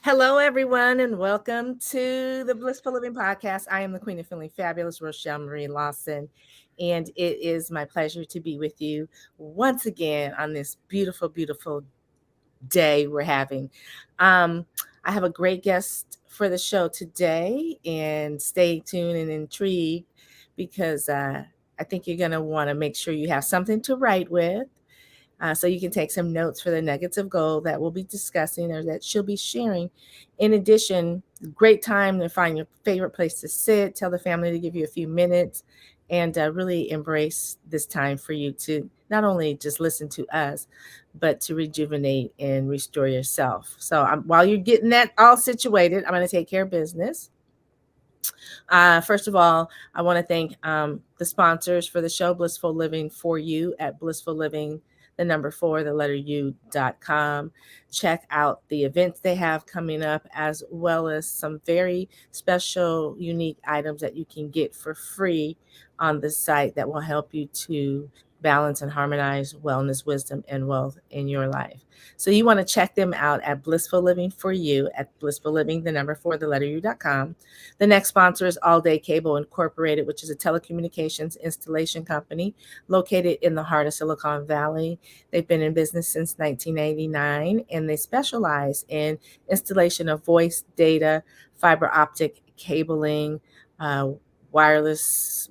Hello, everyone, and welcome to the Blissful Living Podcast. I am the Queen of Feeling Fabulous, Rochel Marie Lawson, and it is my pleasure to be with you once again on this beautiful, beautiful day we're having. Um, I have a great guest for the show today, and stay tuned and intrigued because I think you're going to want to make sure you have something to write with so you can take some notes for the nuggets of gold that we'll be discussing or that she'll be sharing. In addition, great time to find your favorite place to sit, tell the family to give you a few minutes, and really embrace this time for you to not only just listen to us, but to rejuvenate and restore yourself. So while you're getting that all situated, I'm going to take care of business. First of all, I want to thank the sponsors for the show, Blissful Living for You at Blissful Living, the number 4, the letter U.com. Check out the events they have coming up, as well as some very special, unique items that you can get for free on the site that will help you to balance and harmonize wellness, wisdom, and wealth in your life. So you want to check them out at Blissful Living for You at Blissful Living, the number 4, the letter U.com. The next sponsor is All Day Cable Incorporated, which is a telecommunications installation company located in the heart of Silicon Valley. They've been in business since 1989, and they specialize in installation of voice, data, fiber optic cabling, wireless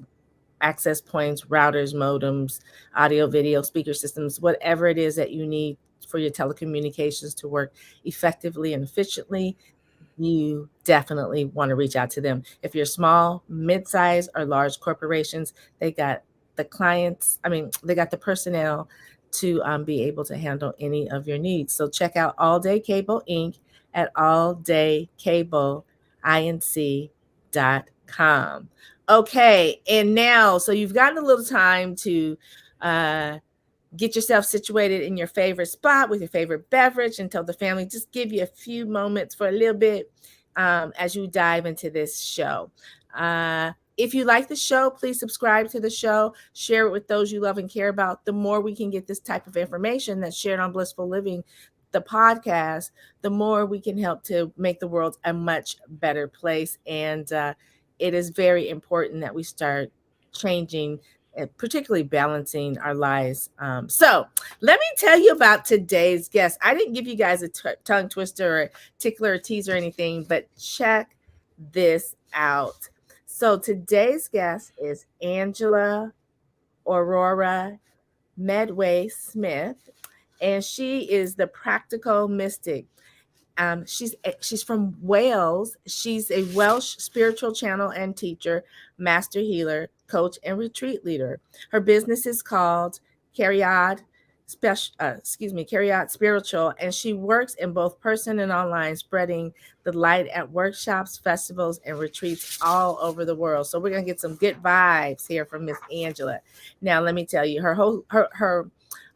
access points, routers, modems, audio, video, speaker systems, whatever it is that you need for your telecommunications to work effectively and efficiently. You definitely want to reach out to them. If you're small, mid-size, or large corporations, they got the clients, they got the personnel to be able to handle any of your needs. So check out All Day Cable Inc. at alldaycableinc.com. Okay, and now, so you've gotten a little time to get yourself situated in your favorite spot with your favorite beverage and tell the family, just give you a few moments for a little bit as you dive into this show. If you like the show, please subscribe to the show, share it with those you love and care about. The more we can get this type of information that's shared on Blissful Living, the podcast, the more we can help to make the world a much better place. And it is very important that we start changing, particularly balancing our lives. So let me tell you about today's guest. I didn't give you guys a tongue twister or tickler or teaser or anything, but check this out. So today's guest is Angela Aurora Medway Smith, and she is the practical mystic. She's from Wales. She's a Welsh spiritual channel and teacher, master healer, coach, and retreat leader. Her business is called Cariad Cariad Spiritual, and she works in both person and online, spreading the light at workshops, festivals, and retreats all over the world. So we're gonna get some good vibes here from Miss Angela. Now, let me tell you, her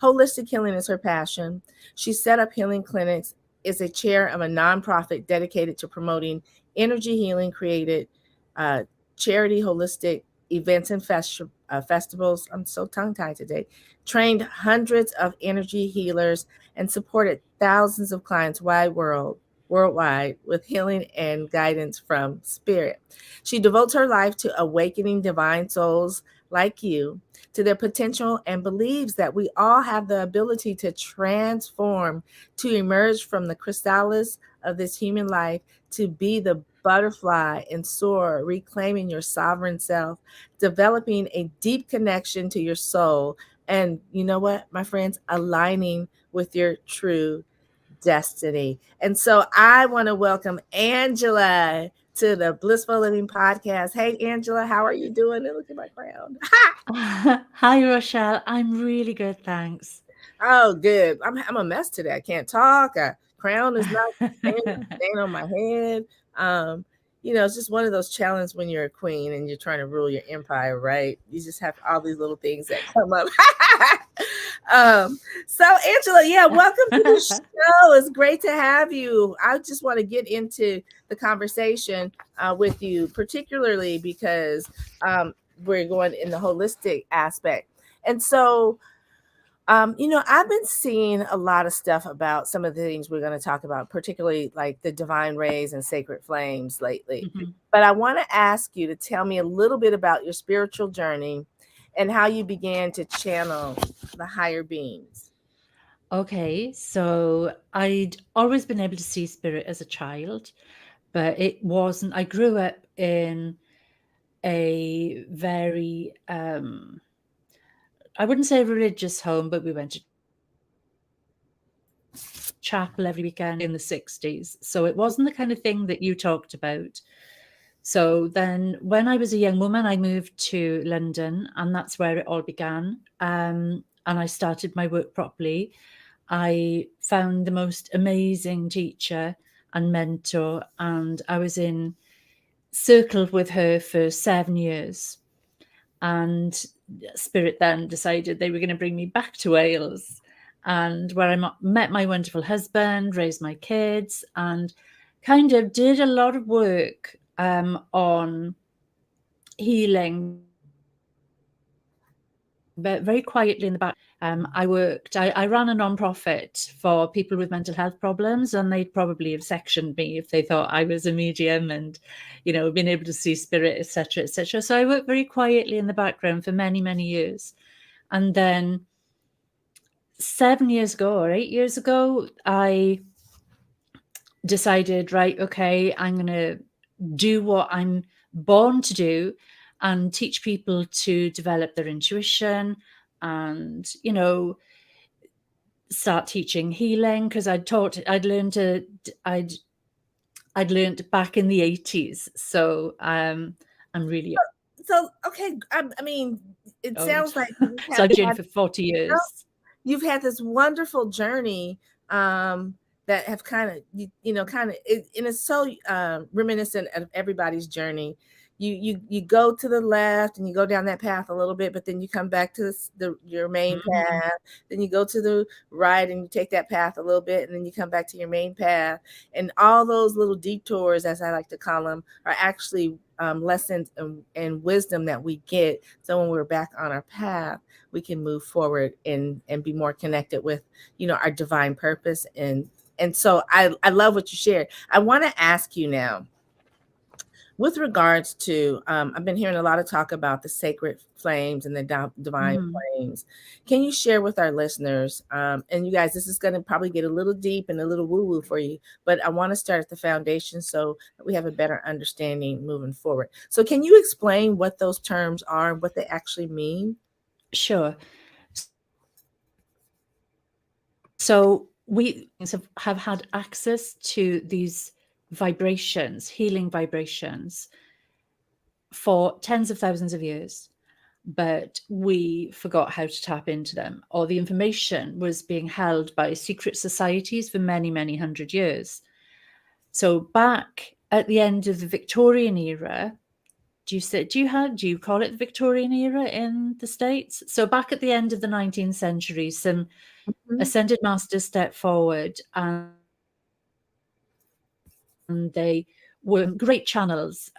holistic healing is her passion. She set up healing clinics, is a chair of a nonprofit dedicated to promoting energy healing, created charity holistic events and festivals. I'm so tongue-tied today. Trained hundreds of energy healers and supported thousands of clients worldwide with healing and guidance from spirit. She devotes her life to awakening divine souls like you to their potential and believes that we all have the ability to transform, to emerge from the chrysalis of this human life, to be the butterfly and soar, reclaiming your sovereign self, developing a deep connection to your soul. And you know what, my friends, aligning with your true destiny. And so I want to welcome Angela to the Blissful Living Podcast. Hey, Angela, how are you doing? Look at my crown. Hi, Rochelle. I'm really good, thanks. Oh, good. I'm a mess today. I can't talk. Crown is not staying on my head. Um, it's just one of those challenges when you're a queen and you're trying to rule your empire, right? You just have all these little things that come up. So Angela, yeah, welcome to the show. It's great to have you. I just want to get into the conversation with you, particularly because we're going in the holistic aspect. And so I've been seeing a lot of stuff about some of the things we're going to talk about, particularly like the divine rays and sacred flames lately. Mhm. But I want to ask you to tell me a little bit about your spiritual journey and how you began to channel the higher beings. Okay, so I'd always been able to see spirit as a child, but it wasn't. I grew up in a very, I wouldn't say religious home, but we went to chapel every weekend in the 60s. So it wasn't the kind of thing that you talked about. So then, when I was a young woman, I moved to London, and that's where it all began. And I started my work properly. I found the most amazing teacher and mentor, and I was in circled with her for 7 years. And Spirit then decided they were going to bring me back to Wales, and where I met my wonderful husband, raised my kids, and kind of did a lot of work on healing, but very quietly in the back. I ran a non-profit for people with mental health problems, and they'd probably have sectioned me if they thought I was a medium and, been able to see spirit, etc., etc. So I worked very quietly in the background for many, many years. And then 7 years ago or 8 years ago, I decided, right, okay, I'm going to do what I'm born to do and teach people to develop their intuition and, start teaching healing, because I'd learned back in the 80s. So I'm really So, okay, I mean, it old. sounds like you So have I've been had for 40 years. you've had this wonderful journey that have kind of kind of and it's so reminiscent of everybody's journey. You go to the left and you go down that path a little bit, but then you come back to your main Mhm. path. Then you go to the right and you take that path a little bit, and then you come back to your main path. And all those little detours, as I like to call them, are actually lessons and wisdom that we get. So when we're back on our path, we can move forward and be more connected with our divine purpose. And so I love what you shared. I want to ask you now, with regards to I've been hearing a lot of talk about the sacred flames and the divine Mhm. flames. Can you share with our listeners, and you guys, this is going to probably get a little deep and a little woo woo for you, but I want to start at the foundation so that we have a better understanding moving forward. So can you explain what those terms are and what they actually mean? Sure. So we have had access to these vibrations, healing vibrations, for tens of thousands of years, but we forgot how to tap into them, or the information was being held by secret societies for many, many hundred years. So back at the end of the Victorian era, do you call it the Victorian era in the States? So back at the end of the 19th century, some Mhm. ascended masters stepped forward, and they were great channels.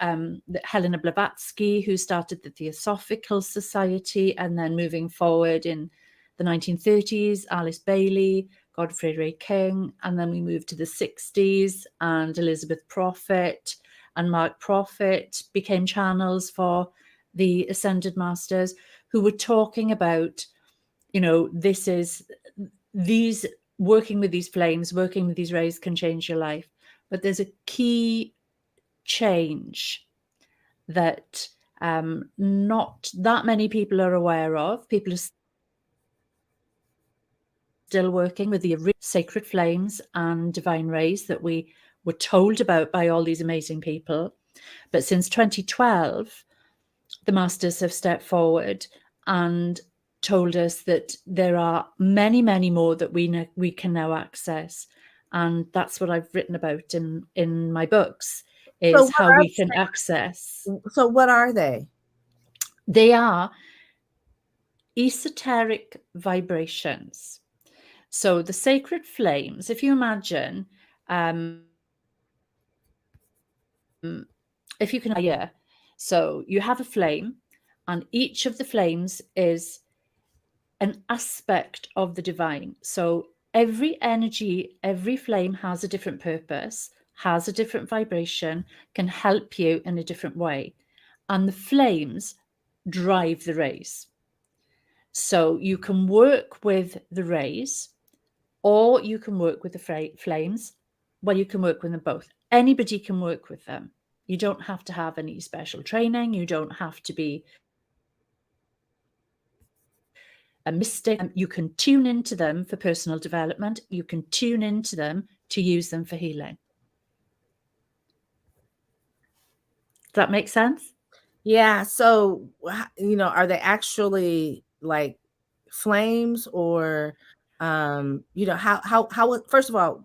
Helena Blavatsky, who started the Theosophical Society, and then moving forward in the 1930s, Alice Bailey, Godfrey Ray King, and then we moved to the 60s, and Elizabeth Prophet and Mark Prophet became channels for the Ascended Masters, who were talking about, this is these working with these flames, working with these rays can change your life. But there's a key change that not that many people are aware of. People are still working with the sacred flames and divine rays that we were told about by all these amazing people. But since 2012, the masters have stepped forward and told us that there are many, many more that we can now access. And that's what I've written about in my books, So is what how are we can access. so what are they? They are esoteric vibrations. So the sacred flames, if you imagine, um, if you can so you have a flame, and each of the flames is an aspect of the divine. So every energy, every flame has a different purpose, has a different vibration, can help you in a different way. And the flames drive the rays. So you can work with the rays, or you can work with the flames. Well, you can work with them both. Anybody can work with them. You don't have to have any special training. You don't have to be a mystic. You can tune into them for personal development. You can tune into them to use them for healing. Does that make sense? Yeah. So, are they actually like flames, or, first of all,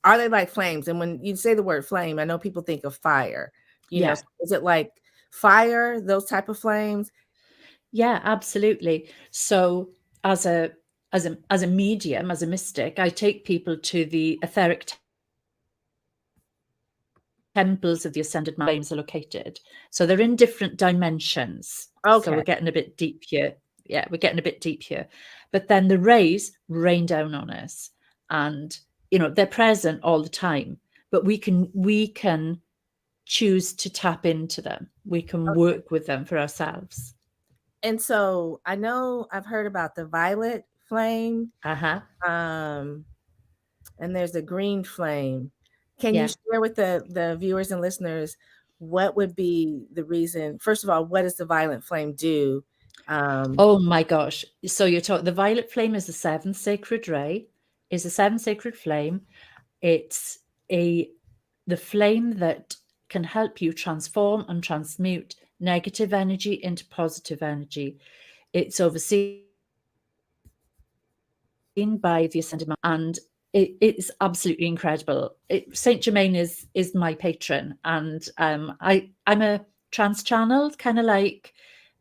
are they like flames? And when you say the word flame, I know people think of fire, Yeah. is it like fire, those type of flames? Yeah, absolutely. So as a medium, as a mystic, I take people to the etheric temples of the ascended flames are located. So they're in different dimensions. So Okay. we're getting a bit deep here. Yeah, we're getting a bit deep here. But then the rays rain down on us, and they're present all the time. But we can choose to tap into them. We can work with them for ourselves. And so I know I've heard about the violet flame, Uh-huh. and there's a green flame. Can you Yeah. share with the viewers and listeners what would be the reason? First of all, what does the violet flame do? Oh my gosh. So you're talking, the violet flame is the seventh sacred ray, is the seventh sacred flame. It's the flame that can help you transform and transmute negative energy into positive energy. It's overseen by the ascended master, and it's absolutely incredible. Saint Germain is my patron, and I'm a trans channel, kind of like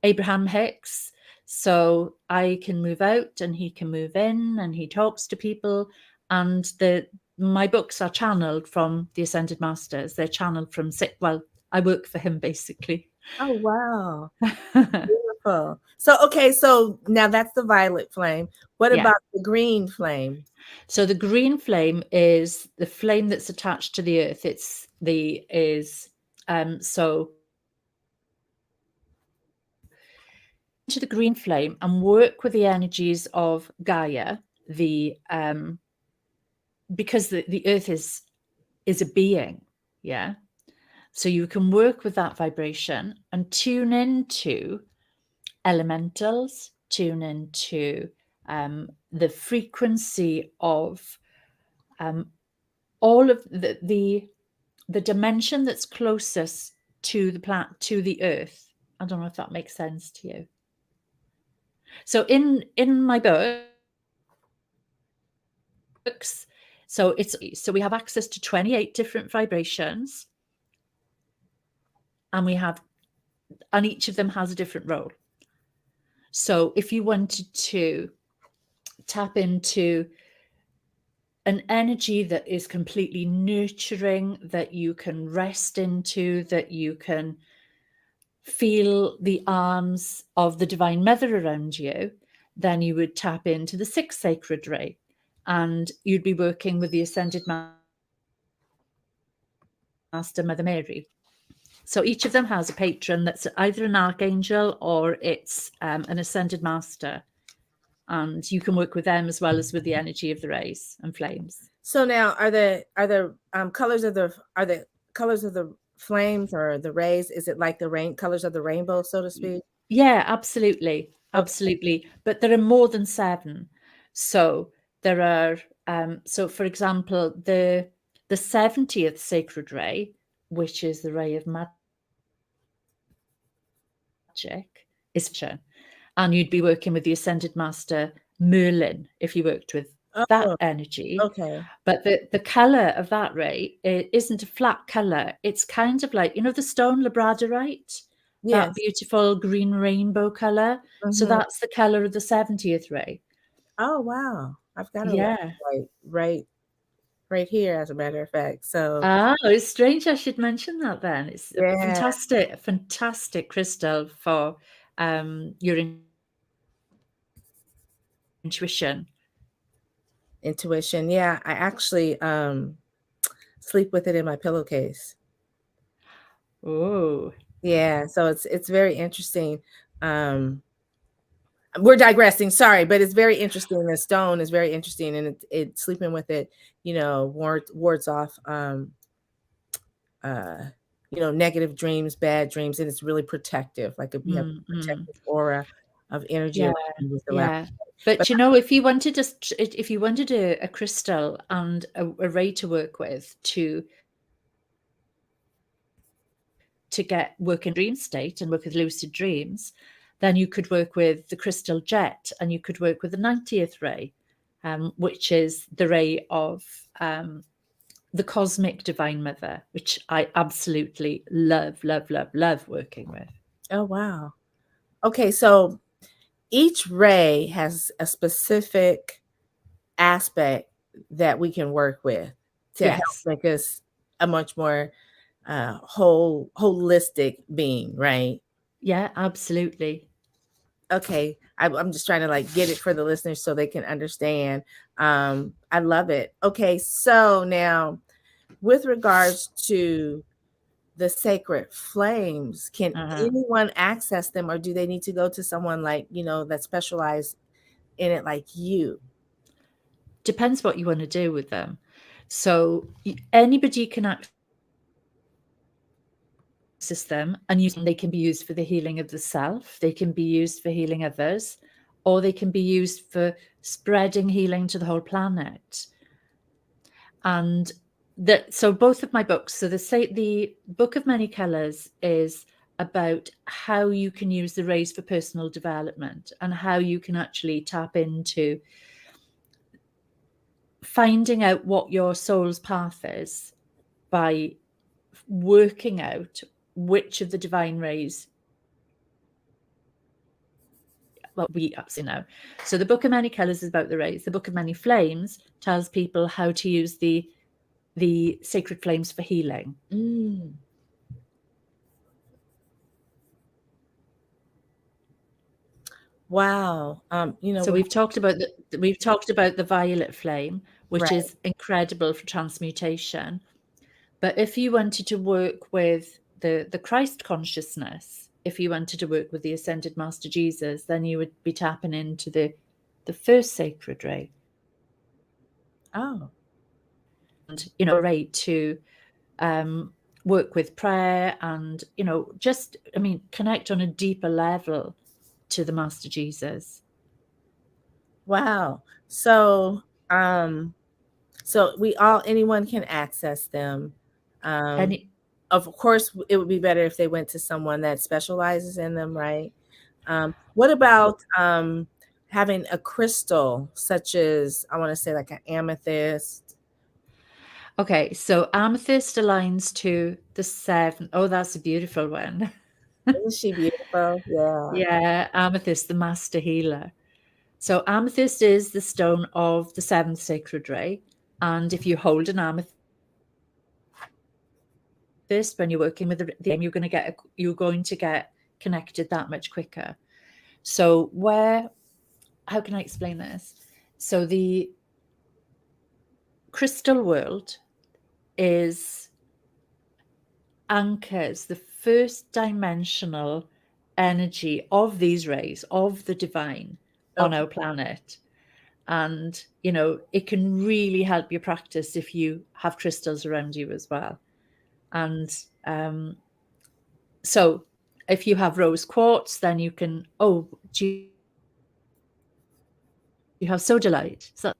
Abraham Hicks. So I can move out and he can move in, and he talks to people, and my books are channeled from the ascended masters. They're channeled from I work for him basically. Oh, wow. Beautiful. So now that's the violet flame. What Yeah. about the green flame? So the green flame is the flame that's attached to the earth. So to the green flame and work with the energies of Gaia, because the earth is a being, yeah. So you can work with that vibration and tune into elementals, tune into the frequency of all of the dimension that's closest to the earth. I don't know if that makes sense to you. So in my books, so we have access to 28 different vibrations, and each of them has a different role. So if you wanted to tap into an energy that is completely nurturing, that you can rest into, that you can feel the arms of the Divine Mother around you, then you would tap into the sixth sacred ray, and you'd be working with the Ascended Master, Mother Mary. So each of them has a patron that's either an archangel or it's an Ascended Master, and you can work with them as well as with the energy of the rays and flames. So now are the colors of the flames or the rays, is it like the colors of the rainbow, so to speak? Yeah, absolutely. Okay. Absolutely. But there are more than 7. So there are, so for example, the 70th sacred ray, which is the ray of magic, is and you'd be working with the Ascended Master Merlin if you worked with that Oh, energy. okay. But the color of that ray, it isn't a flat color. It's kind of like, the stone labradorite, Yes. that beautiful green rainbow color. So Mhm. that's the color of the 70th ray. Oh, wow. I've got a Yeah. right here, as a matter of fact. So Oh, it's strange I should mention that then. It's a yeah. fantastic crystal for your intuition. Intuition. Yeah, I actually sleep with it in my pillowcase. Oh, Yeah, so it's very interesting. Um, we're digressing, sorry, but it's very interesting. The stone is very interesting, and it sleeping with it, wards off uh negative dreams, bad dreams, and it's really protective. Like if you have a mm. protective aura of energy Yeah, around you with the left. yeah. But But if you wanted a crystal and a ray to work with to get work in dream state and work with lucid dreams, then you could work with the crystal jet, and you could work with the 90th ray, which is the ray of the cosmic divine mother, which I absolutely love, love, love, love working with. oh wow. Okay, so each ray has a specific aspect that we can work with to help Yes. make us a much more holistic being, right? Yeah, absolutely. Okay, I'm just trying to like get it for the listeners so they can understand. I love it. Okay, so now with regards to the sacred flames, can Uh-huh. anyone access them, or do they need to go to someone like that specialized in it like you? Depends what you want to do with them. So anybody can access them, and they can be used for the healing of the self, they can be used for healing others, or they can be used for spreading healing to the whole planet. And so both of my books, so the Book of Many Colors is about how you can use the rays for personal development and how you can actually tap into finding out what your soul's path is by working out which of the divine rays we absolutely know. So the Book of Many Colors is about the rays. The Book of Many Flames tells people how to use the sacred flames for healing. Mm. Wow. So we've talked about the violet flame, which right. is incredible for transmutation. But if you wanted to work with the Christ consciousness, if you wanted to work with the ascended Master Jesus, then you would be tapping into the first sacred ray. Oh, And a ray to work with prayer and just connect on a deeper level to the Master Jesus. wow. So anyone can access them. And Of course, it would be better if they went to someone that specializes in them, right? What about having a crystal, such as I want to say like an amethyst? okay, so amethyst aligns to the 7. Oh, that's a beautiful one. Isn't she beautiful? Yeah. Yeah, amethyst, the master healer. So amethyst is the stone of the 7th sacred ray, and if you hold an amethyst when you're working with the you're going to get connected that much quicker. So how can I explain this? So the crystal world anchors the first dimensional energy of these rays of the divine on Okay. our planet. And it can really help your practice if you have crystals around you as well. And so if you have rose quartz, then you can do you have sodalite? So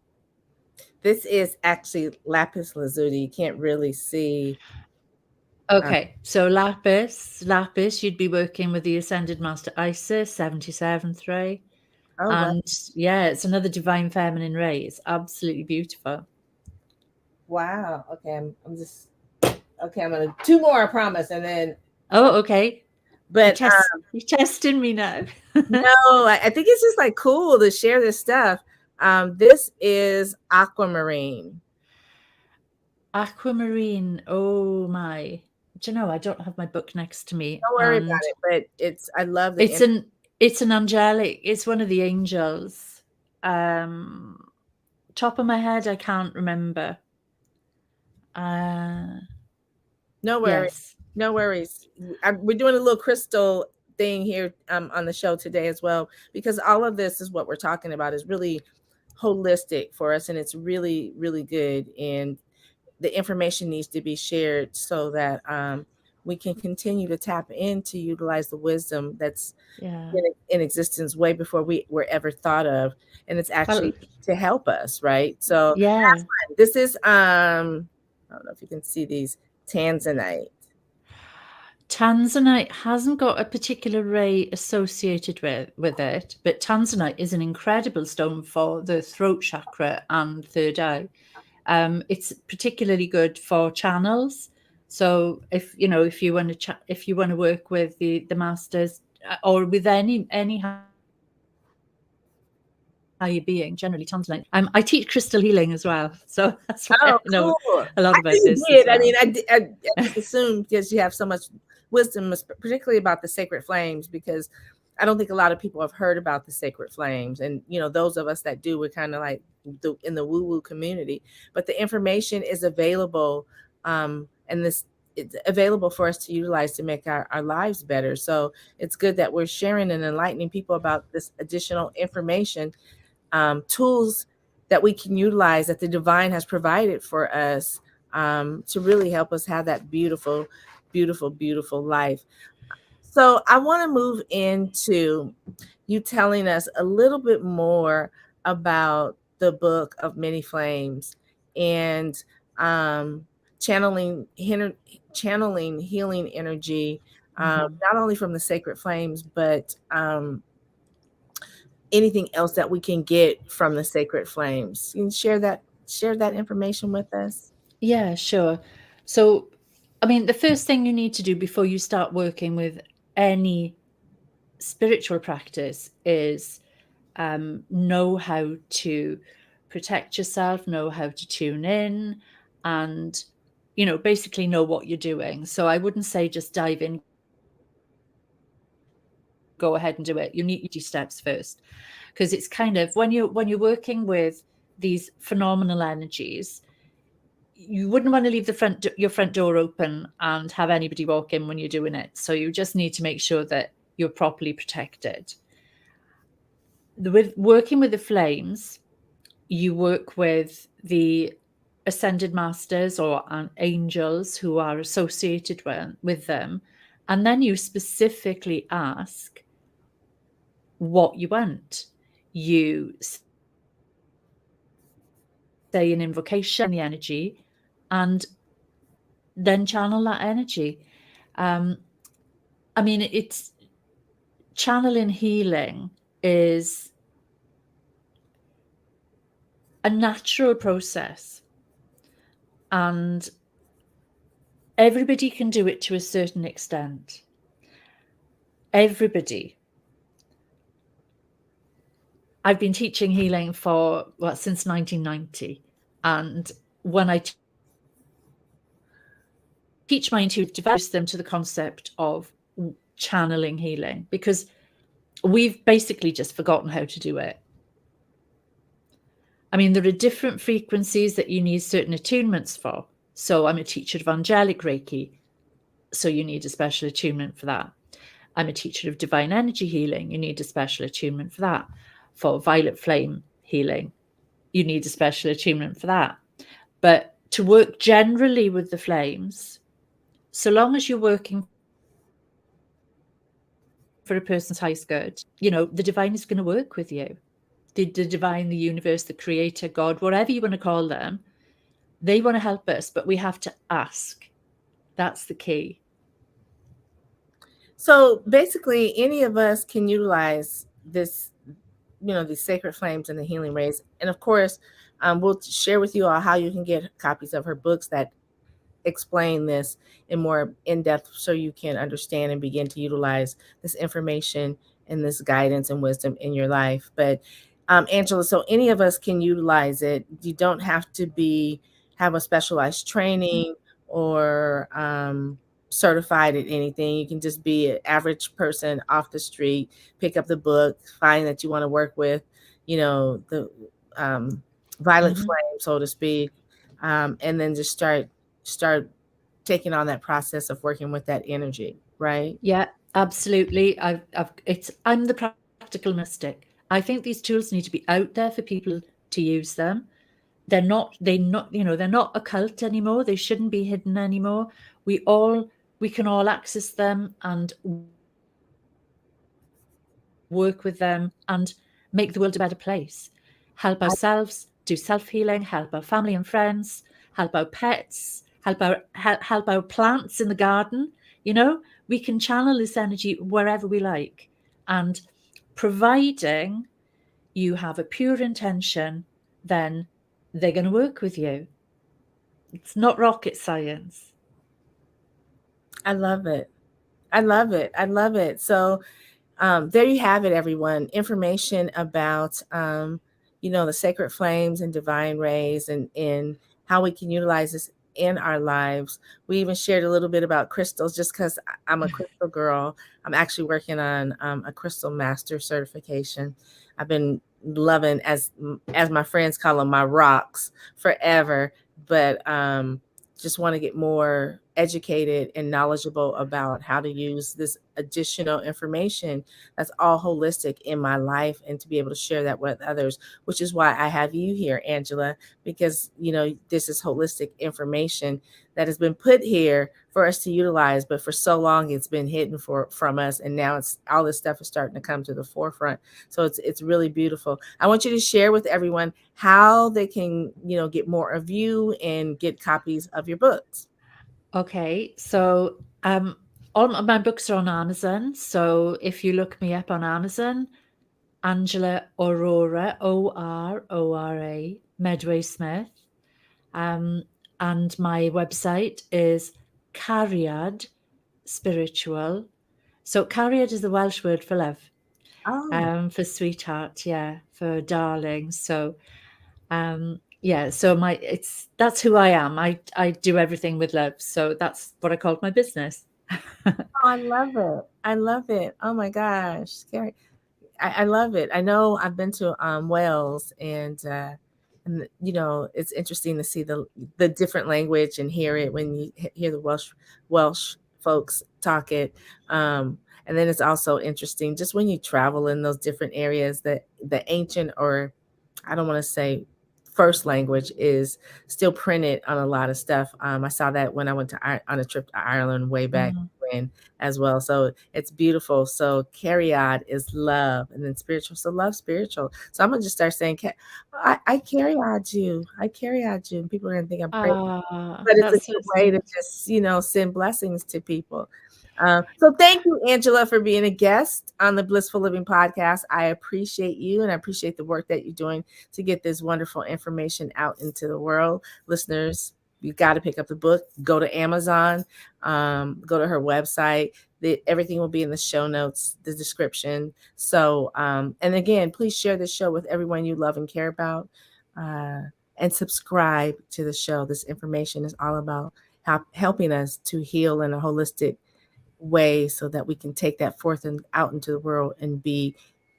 This is actually lapis lazuli. You can't really see. okay, so lapis, you'd be working with the Ascended Master Isis, 77th ray. Oh, wow. And yeah, it's another divine feminine ray. It's absolutely beautiful. Wow. Okay. I'm just okay. I'm gonna two more, I promise, and then. Oh, okay. But You're testing me now. no, I think it's just like cool to share this stuff. This is aquamarine. Aquamarine. Oh my. Do you know, I don't have my book next to me. Don't worry And about it, but I love the it's an angelic, it's one of the angels. Top of my head, I can't remember. No worries. Yes. No worries. We're doing a little crystal thing here on the show today as well, because all of this is what we're talking about is really holistic for us, and it's really, really good. And the information needs to be shared so that we can continue to tap in to utilize the wisdom that's Yeah. in existence way before we were ever thought of, and it's Well, actually to help us, right? So yeah. this is I don't know if you can see these, tanzanite. Tanzanite hasn't got a particular ray associated with it, but tanzanite is an incredible stone for the throat chakra and third eye. It's particularly good for channels. So if if you want to if you want to work with the masters or with any higher being, generally tanzanite. I teach crystal healing as well, so that's why Oh, I know cool. a lot I about knew you this as did. I mean, well. I just assumed because you have so much wisdom, particularly about the sacred flames, because I don't think a lot of people have heard about the sacred flames. And, those of us that do, we're kind of like in the woo woo community. But the information is available, and it's available for us to utilize to make our lives better. So it's good that we're sharing and enlightening people about this additional information, tools that we can utilize that the divine has provided for us, to really help us have that beautiful, beautiful, beautiful life. So I want to move into you telling us a little bit more about the book of many flames and um, channeling channeling healing energy, Mm-hmm. not only from the sacred flames, but anything else that we can get from the sacred flames. You can share that information with us. Yeah, sure. So, I mean, the first thing you need to do before you start working with any spiritual practice is know how to protect yourself, know how to tune in, and basically know what you're doing. So I wouldn't say just dive in, go ahead and do it. You need steps first, because it's kind of when you're working with these phenomenal energies, you wouldn't want to leave your front door open and have anybody walk in when you're doing it. So you just need to make sure that you're properly protected. With working with the flames, you work with the ascended masters or angels who are associated with them, and then you specifically ask what you want. You say an invocation, the energy, and then channel that energy. Um, I mean, it's channeling healing is a natural process, and everybody can do it to a certain extent. Everybody. I've been teaching healing since 1990, and when I teach my intuitive device them to the concept of channeling healing, because we've basically just forgotten how to do it. I mean, there are different frequencies that you need certain attunements for. So I'm a teacher of angelic Reiki, so you need a special attunement for that. I'm a teacher of divine energy healing. You need a special attunement for that. For violet flame healing, you need a special attunement for that. But to work generally with the flames, so long as you're working for a person's highest good, the divine is going to work with you. The divine, the universe, the creator, God, whatever you want to call them, they want to help us, but we have to ask. That's the key. So basically, any of us can utilize this, these sacred flames and the healing rays. And of course, we'll share with you all how you can get copies of her books that explain this in more in depth, so you can understand and begin to utilize this information and this guidance and wisdom in your life. But Angela, so any of us can utilize it. You don't have to have a specialized training or certified at anything. You can just be an average person off the street, pick up the book, find that you want to work with, the um, violet Mhm. flame, so to speak, and then just start taking on that process of working with that energy, right? Yeah, absolutely. I'm the practical mystic. I think these tools need to be out there for people to use them. They're not occult anymore. They shouldn't be hidden anymore. We all we can all access them and work with them and make the world a better place. Help ourselves, do self-healing, help our family and friends, help our pets, help our plants in the garden. We can channel this energy wherever we like. And providing you have a pure intention, then they're going to work with you. It's not rocket science. I love it. I love it. I love it. So there you have it, everyone. Information about, the sacred flames and divine rays, and how we can utilize this in our lives. We even shared a little bit about crystals, just because I'm a crystal girl. I'm actually working on a crystal master certification. I've been loving, as my friends call them, my rocks forever, but just want to get more educated and knowledgeable about how to use this additional information that's all holistic in my life, and to be able to share that with others, which is why I have you here, Angela, because this is holistic information that has been put here for us to utilize, but for so long it's been hidden from us, and now it's all this stuff is starting to come to the forefront. So it's really beautiful. I want you to share with everyone how they can get more of you and get copies of your books. Okay, so all of my books are on Amazon. So if you look me up on Amazon, Angela Aurora, Ora, Medway Smith, um, and my website is Cariad Spiritual. So Cariad is the Welsh word for love, Oh, for sweetheart, yeah, for darling. So yeah, so my it's that's who I am. I do everything with love. So that's what I called my business. I love it. I love it. Oh my gosh, scary. I love it. I know I've been to Wales, and it's interesting to see the different language and hear it when you hear the Welsh folks talk it. And then it's also interesting just when you travel in those different areas, that the ancient, or I don't want to say first language, is still printed on a lot of stuff. I saw that when I went to on a trip to Ireland way back Mm. when as well. So it's beautiful. So Cariad is love, and then spiritual. So love spiritual. So I'm gonna just start saying, I Cariad you. I Cariad you. And people are gonna think I'm crazy, Ah, but it's a that's so good way to sweet. just send blessings to people. So thank you, Angela, for being a guest on the Blissful Living podcast. I appreciate you, and I appreciate the work that you're doing to get this wonderful information out into the world. Listeners, you got to pick up the book. Go to Amazon. Go to her website. Everything will be in the show notes, the description. So, and again, please share this show with everyone you love and care about. Uh, and subscribe to the show. This information is all about helping us to heal in a holistic way, so that we can take that forth and out into the world and be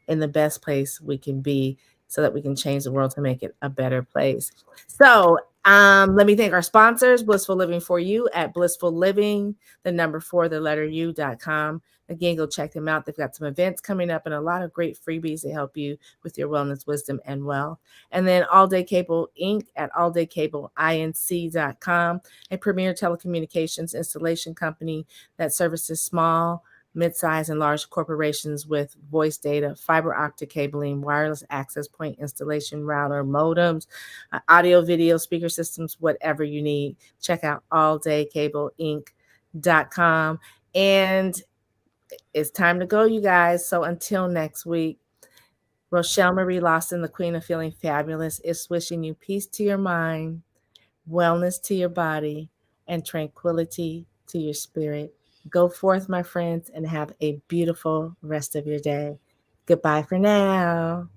in the best place we can be, so that we can change the world to make it a better place. So, let me thank our sponsors, Blissful Living for You at Blissful Living, the number 4, the letter U.com. Again, go check them out. They've got some events coming up and a lot of great freebies to help you with your wellness, wisdom, and wealth. And then All Day Cable Inc. at alldaycableinc.com, a premier telecommunications installation company that services small, mid-sized, and large corporations with voice data, fiber optic cabling, wireless access point installation, router, modems, audio, video, speaker systems, whatever you need. Check out alldaycableinc.com. And it's time to go, you guys. So until next week, Rochel Marie Lawson, the Queen of Feeling Fabulous, is wishing you peace to your mind, wellness to your body, and tranquility to your spirit. Go forth, my friends, and have a beautiful rest of your day. Goodbye for now.